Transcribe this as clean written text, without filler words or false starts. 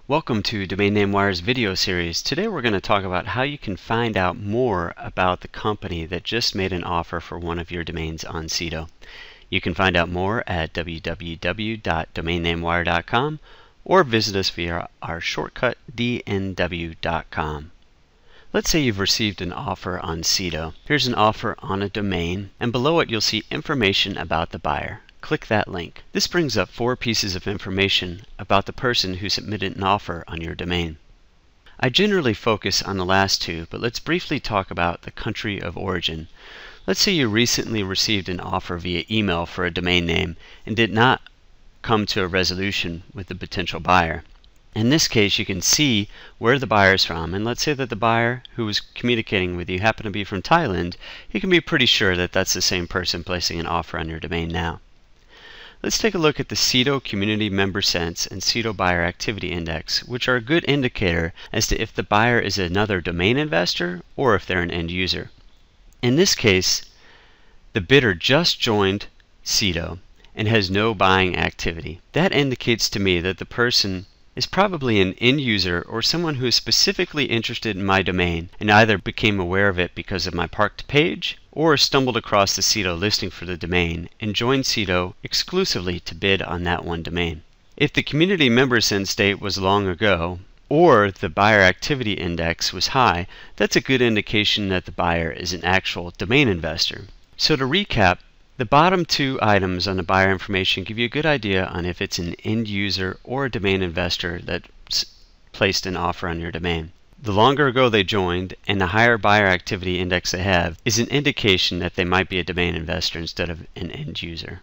Welcome to Domain Name Wire's video series. Today we're going to talk about how you can find out more about the company that just made an offer for one of your domains on Sedo. You can find out more at www.domainnamewire.com or visit us via our shortcut dnw.com. Let's say you've received an offer on Sedo. Here's an offer on a domain, and below it you'll see information about the buyer. Click that link. This brings up 4 pieces of information about the person who submitted an offer on your domain. I generally focus on the last 2, but let's briefly talk about the country of origin. Let's say you recently received an offer via email for a domain name and did not come to a resolution with the potential buyer. In this case, you can see where the buyer is from, and let's say that the buyer who was communicating with you happened to be from Thailand. You can be pretty sure that that's the same person placing an offer on your domain now. Let's take a look at the Sedo Community Member Sense and Sedo Buyer Activity Index, which are a good indicator as to if the buyer is another domain investor or if they're an end user. In this case, the bidder just joined Sedo and has no buying activity. That indicates to me that the person is probably an end user or someone who is specifically interested in my domain and either became aware of it because of my parked page or stumbled across the Sedo listing for the domain and joined Sedo exclusively to bid on that one domain. If the community member sense date was long ago or the buyer activity index was high, that's a good indication that the buyer is an actual domain investor. So to recap, the bottom 2 items on the buyer information give you a good idea on if it's an end user or a domain investor that's placed an offer on your domain. The longer ago they joined and the higher buyer activity index they have is an indication that they might be a domain investor instead of an end user.